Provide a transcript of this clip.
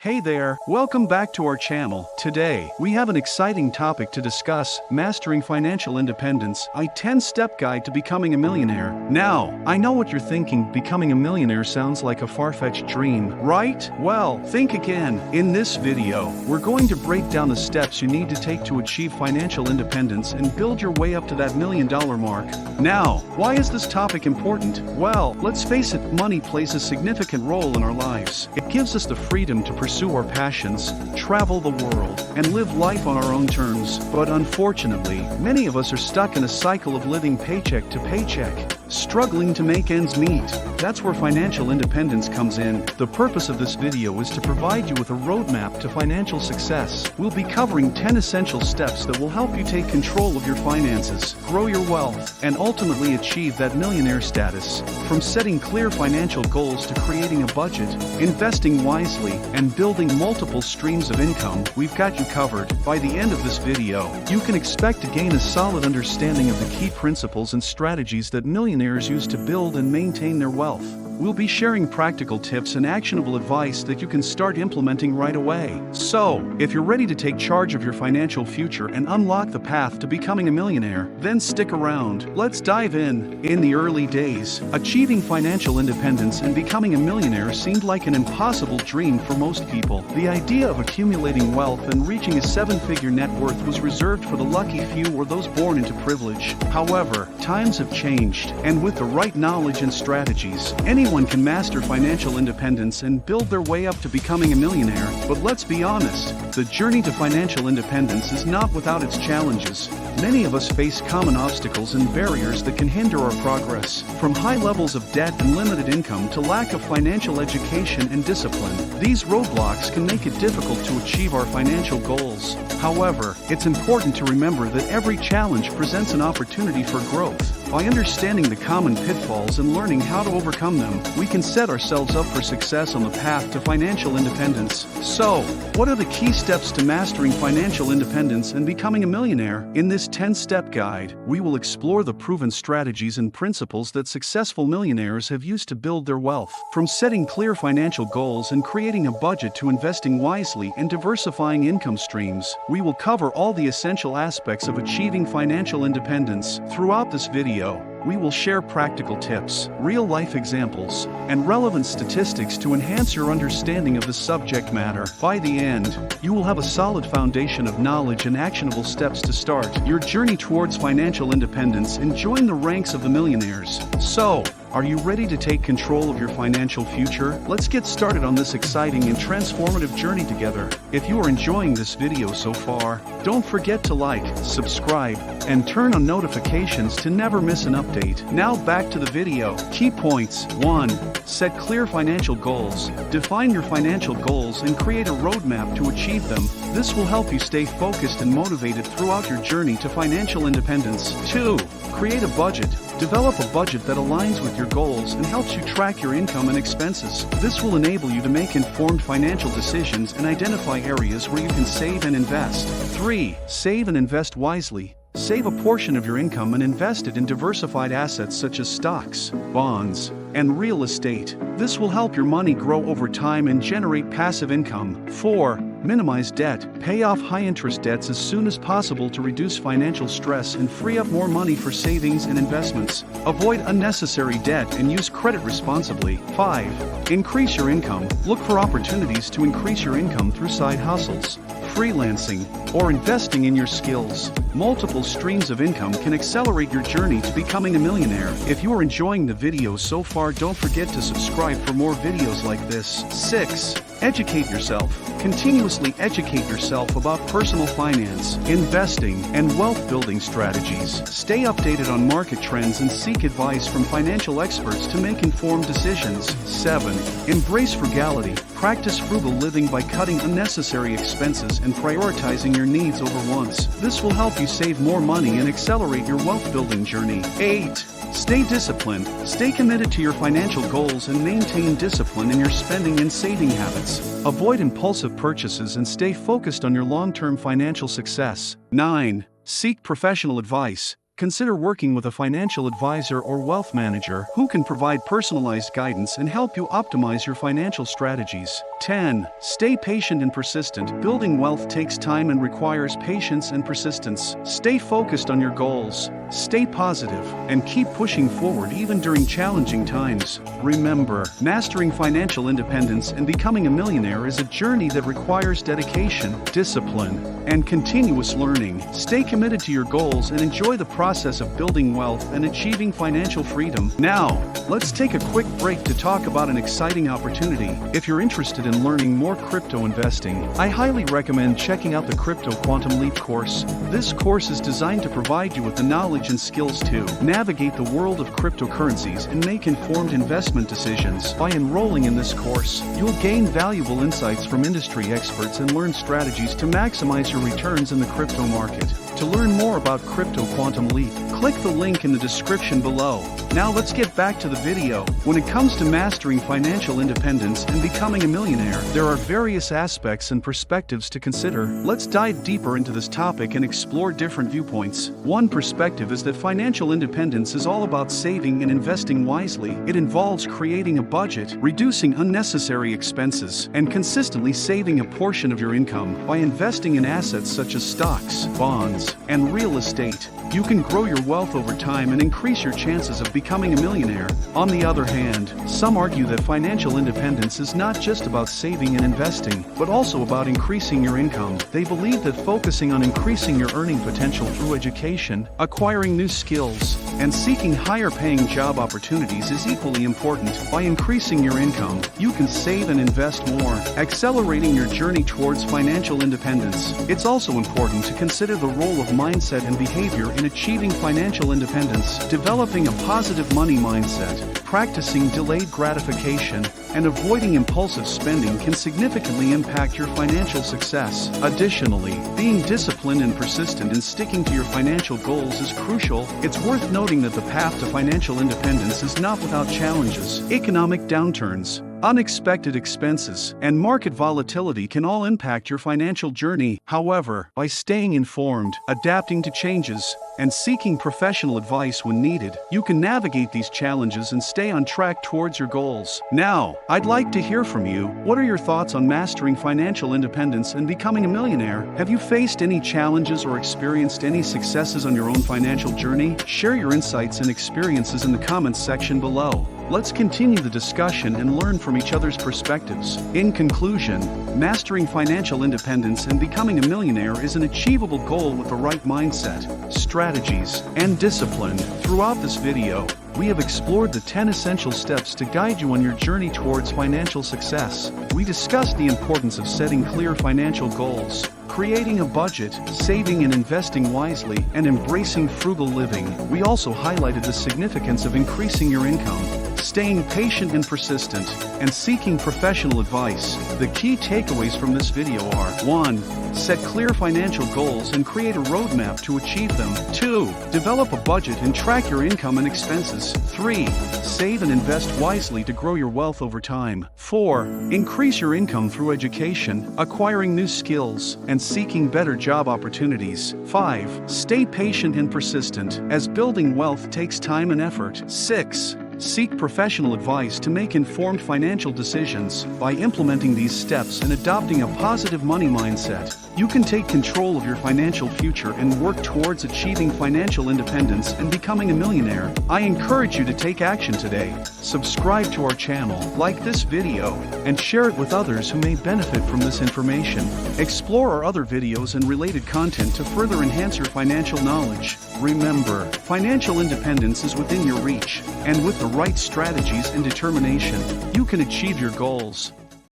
Hey there, welcome back to our channel. Today, we have an exciting topic to discuss, mastering financial independence, a 10-step guide to becoming a millionaire. Now, I know what you're thinking, becoming a millionaire sounds like a far-fetched dream, right? Well, think again. In this video, we're going to break down the steps you need to take to achieve financial independence and build your way up to that $1 million mark. Now, why is this topic important? Well, let's face it, money plays a significant role in our lives. It gives us the freedom to pursue our passions, travel the world, and live life on our own terms. But unfortunately, many of us are stuck in a cycle of living paycheck to paycheck, struggling to make ends meet. That's where financial independence comes in. The purpose of this video is to provide you with a roadmap to financial success. We'll be covering 10 essential steps that will help you take control of your finances, grow your wealth, and ultimately achieve that millionaire status. From setting clear financial goals to creating a budget, investing wisely, and building multiple streams of income, we've got you covered. By the end of this video, you can expect to gain a solid understanding of the key principles and strategies that millionaires use to build and maintain their wealth. We'll be sharing practical tips and actionable advice that you can start implementing right away. So, if you're ready to take charge of your financial future and unlock the path to becoming a millionaire, then stick around. Let's dive in. In the early days, achieving financial independence and becoming a millionaire seemed like an impossible dream for most people. The idea of accumulating wealth and reaching a seven-figure net worth was reserved for the lucky few or those born into privilege. However, times have changed, and with the right knowledge and strategies, anyone can master financial independence and build their way up to becoming a millionaire. But let's be honest, the journey to financial independence is not without its challenges. Many of us face common obstacles and barriers that can hinder our progress, from high levels of debt and limited income to lack of financial education and discipline. These roadblocks can make it difficult to achieve our financial goals. However, it's important to remember that every challenge presents an opportunity for growth. By understanding the common pitfalls and learning how to overcome them, we can set ourselves up for success on the path to financial independence. So, what are the key steps to mastering financial independence and becoming a millionaire? In this 10-step guide, we will explore the proven strategies and principles that successful millionaires have used to build their wealth. From setting clear financial goals and creating a budget to investing wisely and diversifying income streams, we will cover all the essential aspects of achieving financial independence. Throughout this video, we will share practical tips, real-life examples, and relevant statistics to enhance your understanding of the subject matter. By the end, you will have a solid foundation of knowledge and actionable steps to start your journey towards financial independence and join the ranks of the millionaires. So, are you ready to take control of your financial future? Let's get started on this exciting and transformative journey together. If you are enjoying this video so far, don't forget to like, subscribe, and turn on notifications to never miss an update. Now back to the video. Key points. 1. Set clear financial goals. Define your financial goals and create a roadmap to achieve them. This will help you stay focused and motivated throughout your journey to financial independence. 2. Create a budget. Develop a budget that aligns with your goals and helps you track your income and expenses. This will enable you to make informed financial decisions and identify areas where you can save and invest. 3. Save and invest wisely. Save a portion of your income and invest it in diversified assets such as stocks, bonds, and real estate. This will help your money grow over time and generate passive income. 4. Minimize debt. Pay off high-interest debts as soon as possible to reduce financial stress and free up more money for savings and investments. Avoid unnecessary debt and use credit responsibly. 5. Increase your income. Look for opportunities to increase your income through side hustles, freelancing, or investing in your skills. Multiple streams of income can accelerate your journey to becoming a millionaire. If you are enjoying the video so far, don't forget to subscribe for more videos like this. 6. Educate yourself. Continuously educate yourself about personal finance, investing, and wealth-building strategies. Stay updated on market trends and seek advice from financial experts to make informed decisions. 7. Embrace frugality. Practice frugal living by cutting unnecessary expenses and prioritizing your needs over wants. This will help you save more money and accelerate your wealth-building journey. 8. Stay disciplined. Stay committed to your financial goals and maintain discipline in your spending and saving habits. Avoid impulsive purchases and stay focused on your long-term financial success. 9. Seek professional advice. consider working with a financial advisor or wealth manager who can provide personalized guidance and help you optimize your financial strategies. 10. Stay patient and persistent. Building wealth takes time and requires patience and persistence. Stay focused on your goals. Stay positive and keep pushing forward even during challenging times. Remember, mastering financial independence and becoming a millionaire is a journey that requires dedication, discipline, and continuous learning. Stay committed to your goals and enjoy the process of building wealth and achieving financial freedom. Now, let's take a quick break to talk about an exciting opportunity. If you're interested in learning more crypto investing, I highly recommend checking out the Crypto Quantum Leap course. This course is designed to provide you with the knowledge and skills to navigate the world of cryptocurrencies and make informed investment decisions. By enrolling in this course, you'll gain valuable insights from industry experts and learn strategies to maximize your returns in the crypto market. To learn more about Crypto Quantum Leap, click the link in the description below. Now let's get back to the video. When it comes to mastering financial independence and becoming a millionaire, there are various aspects and perspectives to consider. Let's dive deeper into this topic and explore different viewpoints. One perspective is that financial independence is all about saving and investing wisely. It involves creating a budget, reducing unnecessary expenses, and consistently saving a portion of your income. By investing in assets such as stocks, bonds, and real estate, you can grow your wealth over time and increase your chances of becoming a millionaire. On the other hand, some argue that financial independence is not just about saving and investing, but also about increasing your income. They believe that focusing on increasing your earning potential through education, acquiring new skills, and seeking higher-paying job opportunities is equally important. By increasing your income, you can save and invest more, accelerating your journey towards financial independence. It's also important to consider the role of mindset and behavior in achieving financial independence. Developing a positive money mindset, practicing delayed gratification, and avoiding impulsive spending can significantly impact your financial success. Additionally, being disciplined and persistent in sticking to your financial goals is crucial. It's worth noting that the path to financial independence is not without challenges. Economic downturns, unexpected expenses, and market volatility can all impact your financial journey. However, by staying informed, adapting to changes, and seeking professional advice when needed, you can navigate these challenges and stay on track towards your goals. Now, I'd like to hear from you. What are your thoughts on mastering financial independence and becoming a millionaire? Have you faced any challenges or experienced any successes on your own financial journey? Share your insights and experiences in the comments section below. Let's continue the discussion and learn from each other's perspectives. In conclusion, mastering financial independence and becoming a millionaire is an achievable goal with the right mindset, strategies, and discipline. Throughout this video, we have explored the 10 essential steps to guide you on your journey towards financial success. We discussed the importance of setting clear financial goals, creating a budget, saving and investing wisely, and embracing frugal living. We also highlighted the significance of increasing your income, staying patient and persistent, and seeking professional advice. The key takeaways from this video are: 1. Set clear financial goals and create a roadmap to achieve them. 2. Develop a budget and track your income and expenses. 3. Save and invest wisely to grow your wealth over time. 4. Increase your income through education, acquiring new skills, and seeking better job opportunities. 5. Stay patient and persistent, as building wealth takes time and effort. 6. Seek professional advice to make informed financial decisions. By implementing these steps and adopting a positive money mindset, you can take control of your financial future and work towards achieving financial independence and becoming a millionaire. I encourage you to take action today. Subscribe to our channel, like this video, and share it with others who may benefit from this information. Explore our other videos and related content to further enhance your financial knowledge. Remember, financial independence is within your reach, and with the right strategies and determination, you can achieve your goals.